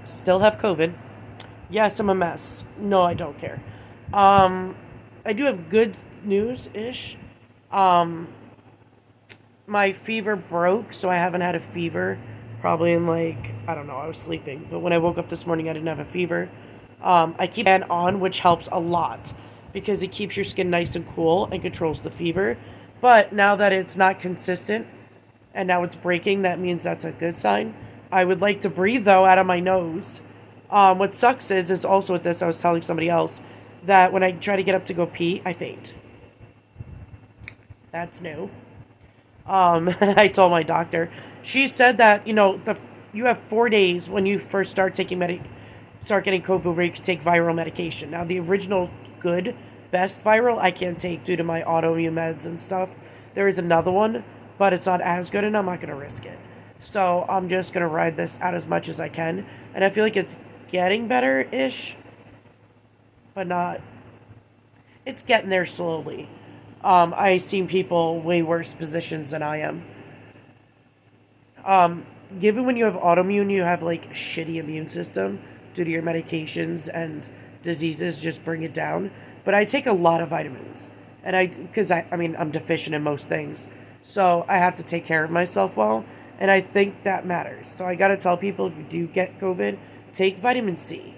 Still have COVID. Yes, I'm a mess. No, I don't care. Um, I do have good news ish. Um, my fever broke, so I haven't had a fever probably in like, I don't know, I was sleeping. But when I woke up this morning, I didn't have a fever. I keep fan on, which helps a lot because it keeps your skin nice and cool and controls the fever. But now that it's not consistent and now it's breaking, that means that's a good sign. I would like to breathe though out of my nose. What sucks is also with this, I was telling somebody else that when I try to get up to go pee, I faint. That's new. I told my doctor. She said that you have 4 days when you first start getting COVID where you can take viral medication. Now the original good best viral I can't take due to my autoimmune meds and stuff. There is another one, but it's not as good, and I'm not gonna risk it. So I'm just gonna ride this out as much as I can, and I feel like it's getting better ish, but not. It's getting there slowly. I've seen people way worse positions than I am. Um, Given when you have autoimmune, you have like a shitty immune system due to your medications and diseases just bring it down. But I take a lot of vitamins, and because I mean, I'm deficient in most things, so I have to take care of myself well, and I think that matters. So I gotta tell people if you do get COVID, take vitamin C,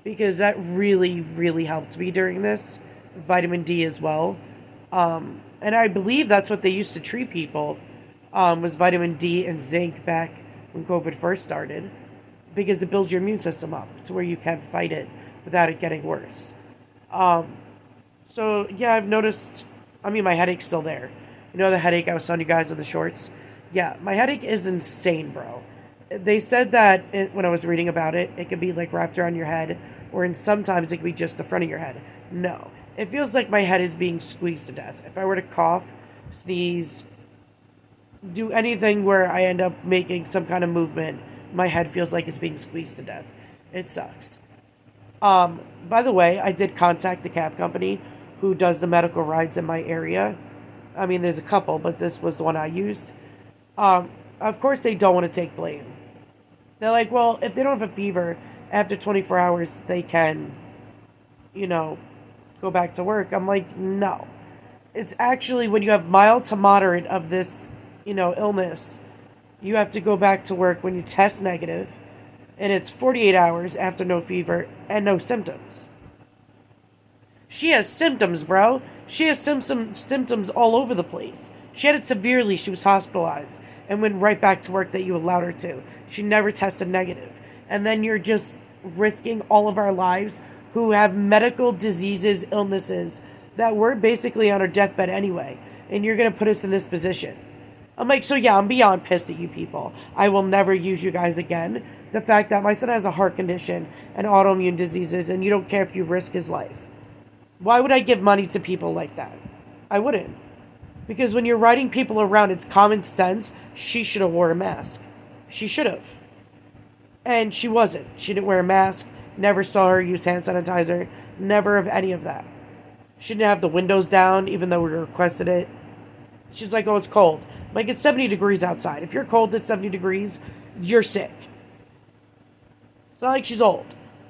because that really, really helped me during this. Vitamin D as well. And I believe that's what they used to treat people was vitamin D and zinc back when COVID first started because it builds your immune system up to where you can fight it without it getting worse. Um, so, yeah, I've noticed, I mean, my headache's still there. You know the headache I was telling you guys in the shorts? Yeah, my headache is insane, bro. They said that when I was reading about it, it could be like wrapped around your head, or in sometimes it could be just the front of your head. No, it feels like my head is being squeezed to death. If I were to cough, sneeze, do anything where I end up making some kind of movement, my head feels like it's being squeezed to death. It sucks. By the way, I did contact the cab company who does the medical rides in my area. I mean, there's a couple, but this was the one I used. Of course, they don't want to take blame. They're like, well, if they don't have a fever after 24 hours, they can, you know, go back to work. I'm like, no. It's actually when you have mild to moderate of this, illness, you have to go back to work when you test negative, and it's 48 hours after no fever and no symptoms. She has symptoms, bro. She has symptoms all over the place. She had it severely. She was hospitalized and went right back to work that you allowed her to. She never tested negative. And then you're just risking all of our lives who have medical diseases, illnesses that we're basically on our deathbed anyway. And you're going to put us in this position. I'm like, so yeah, I'm beyond pissed at you people. I will never use you guys again. The fact that my son has a heart condition and autoimmune diseases and you don't care if you risk his life. Why would I give money to people like that? I wouldn't. Because when you're riding people around, it's common sense. She should have wore a mask. She should have. And she wasn't. She didn't wear a mask. Never saw her use hand sanitizer. Never of any of that. She didn't have the windows down, even though we requested it. She's like, oh, it's cold. Like, it's 70 degrees outside. If you're cold at 70 degrees, you're sick. It's not like she's old.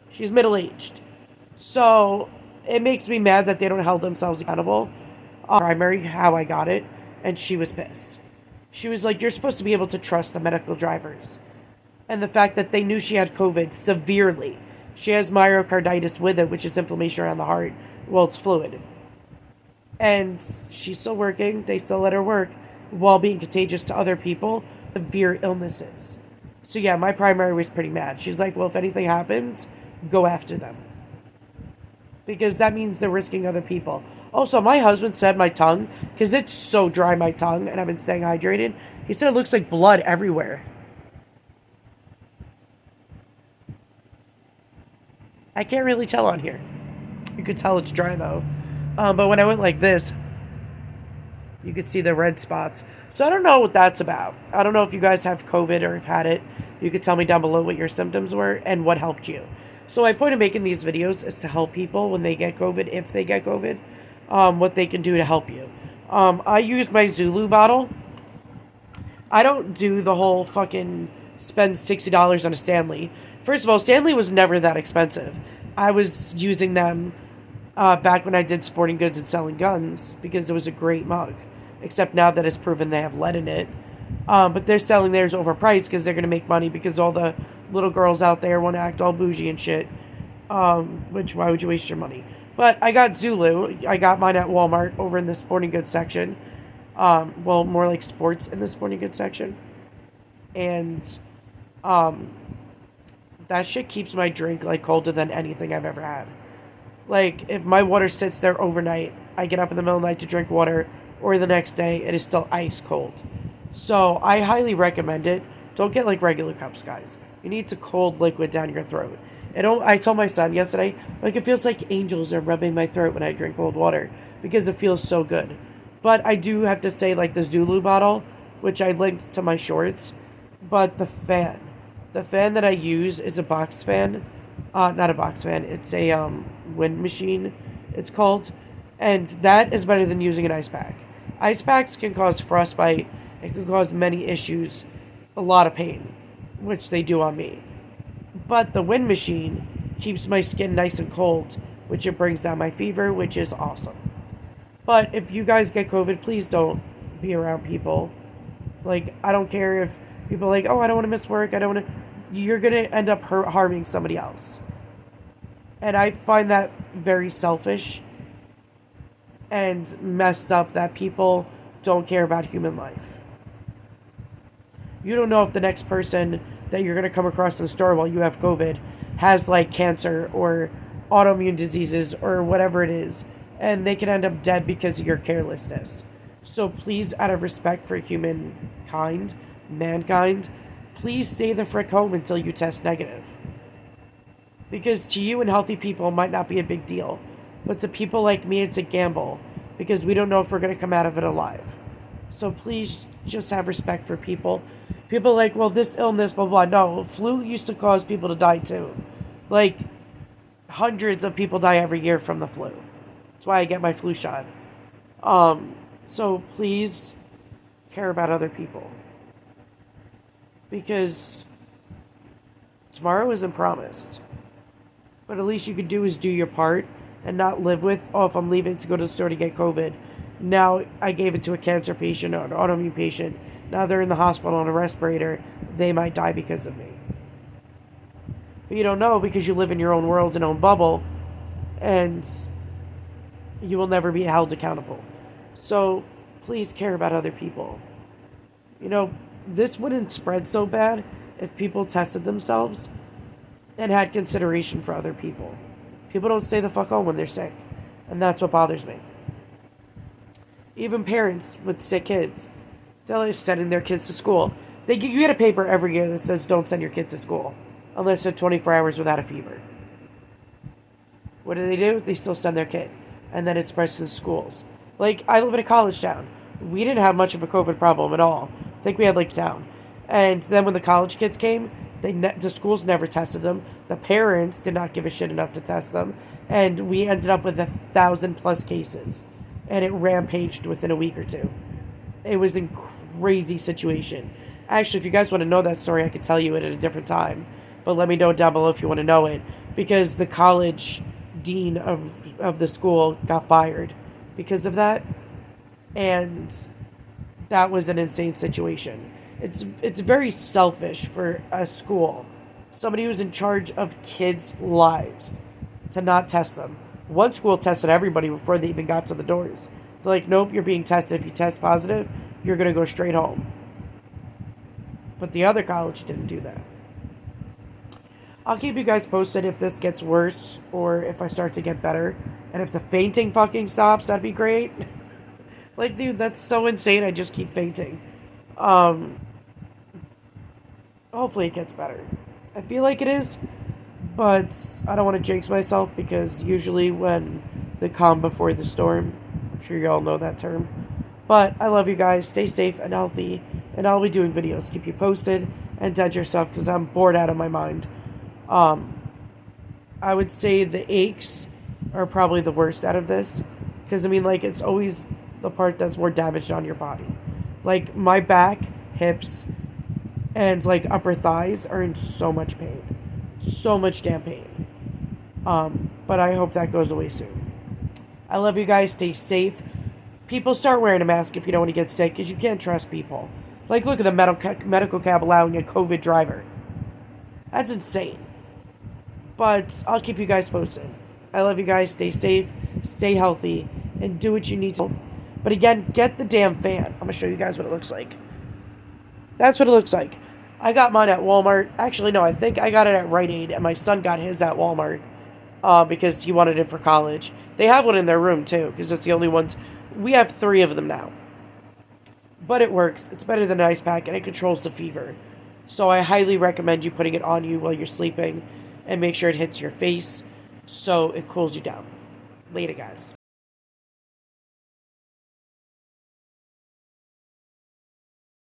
She's middle-aged. So, it makes me mad that they don't hold themselves accountable. Primary, how I got it, and she was pissed. She was like, you're supposed to be able to trust the medical drivers. And the fact that they knew she had COVID severely. She has myocarditis with it, which is inflammation around the heart. Well, it's fluid. And she's still working. They still let her work while being contagious to other people. Severe illnesses. So yeah, my primary was pretty mad. She's like, well, if anything happens, go after them. Because that means they're risking other people. Also, my husband said my tongue, because it's so dry, my tongue, and I've been staying hydrated. He said it looks like blood everywhere. I can't really tell on here. You could tell it's dry though. But when I went like this, you could see the red spots. So I don't know what that's about. I don't know if you guys have COVID or have had it. You could tell me down below what your symptoms were and what helped you. So my point of making these videos is to help people when they get COVID, if they get COVID, what they can do to help you. I use my Zulu bottle. I don't do the whole fucking spend $60 on a Stanley. First of all, Stanley was never that expensive. I was using them back when I did sporting goods and selling guns because it was a great mug. Except now that it's proven they have lead in it. But they're selling theirs overpriced because they're going to make money because all the little girls out there want to act all bougie and shit. Which, why would you waste your money? But I got Zulu. I got mine at Walmart over in the sporting goods section. Well, more like sports in the sporting goods section. And that shit keeps my drink like colder than anything I've ever had. Like, if my water sits there overnight, I get up in the middle of the night to drink water, or the next day, it is still ice cold. So, I highly recommend it. Don't get, like, regular cups, guys. You need to cold liquid down your throat. And I told my son yesterday, like, it feels like angels are rubbing my throat when I drink cold water, because it feels so good. But I do have to say, like, the Zulu bottle, which I linked to my shorts, but the fan that I use is a box fan. Not a box fan. It's a wind machine, it's called. And that is better than using an ice pack. Ice packs can cause frostbite. It can cause many issues. A lot of pain. Which they do on me. But the wind machine keeps my skin nice and cold. Which it brings down my fever, which is awesome. But if you guys get COVID, please don't be around people. Like, I don't care if people are like, oh, I don't want to miss work. I don't want to... You're going to end up harming somebody else. And I find that very selfish and messed up that people don't care about human life. You don't know if the next person that you're going to come across in the store while you have COVID has like cancer or autoimmune diseases or whatever it is. And they can end up dead because of your carelessness. So please, out of respect for mankind, please stay the frick home until you test negative. Because to you and healthy people, it might not be a big deal. But to people like me, it's a gamble. Because we don't know if we're going to come out of it alive. So please just have respect for people. People are like, well, this illness, blah, blah. No, flu used to cause people to die too. Like, hundreds of people die every year from the flu. That's why I get my flu shot. So please care about other people. Because tomorrow isn't promised. But at least you could do is do your part and not live with, oh, if I'm leaving to go to the store to get COVID, now I gave it to a cancer patient or an autoimmune patient. Now they're in the hospital on a respirator. They might die because of me. But you don't know because you live in your own world and own bubble. And you will never be held accountable. So please care about other people. You know, this wouldn't spread so bad if people tested themselves and had consideration for other people. People don't stay the fuck home when they're sick. And that's what bothers me. Even parents with sick kids, they're like sending their kids to school. You get a paper every year that says don't send your kids to school unless they're 24 hours without a fever. What do? They still send their kid. And then it spreads to the schools. Like, I live in a college town. We didn't have much of a COVID problem at all. I think we had Lake Town. And then when the college kids came, the schools never tested them. The parents did not give a shit enough to test them. And we ended up with 1,000+ cases. And it rampaged within a week or two. It was a crazy situation. Actually, if you guys want to know that story, I could tell you it at a different time. But let me know down below if you want to know it. Because the college dean of the school got fired because of that. And that was an insane situation. It's very selfish for a school, somebody who's in charge of kids' lives, to not test them. One school tested everybody before they even got to the doors. They're like, nope, you're being tested. If you test positive, you're going to go straight home. But the other college didn't do that. I'll keep you guys posted if this gets worse or if I start to get better. And if the fainting fucking stops, that'd be great. Like, dude, that's so insane. I just keep fainting. Hopefully it gets better. I feel like it is, but I don't want to jinx myself because usually when the calm before the storm, I'm sure you all know that term. But I love you guys. Stay safe and healthy. And I'll be doing videos. Keep you posted and judge yourself because I'm bored out of my mind. I would say the aches are probably the worst out of this. Because, I mean, like, it's always the part that's more damaged on your body. Like, my back, hips, and, like, upper thighs are in so much pain. so much damn pain. But I hope that goes away soon. I love you guys. Stay safe. People, start wearing a mask if you don't want to get sick, because you can't trust people. Like, look at the medical cab allowing a COVID driver. That's insane. But I'll keep you guys posted. I love you guys. Stay safe, stay healthy, and do what you need to. But again, get the damn fan. I'm going to show you guys what it looks like. That's what it looks like. I got mine at Walmart. Actually, no, I think I got it at Rite Aid, and my son got his at Walmart because he wanted it for college. They have one in their room, too, because it's the only ones. We have 3 of them now. But it works. It's better than an ice pack, and it controls the fever. So I highly recommend you putting it on you while you're sleeping, and make sure it hits your face so it cools you down. Later, guys.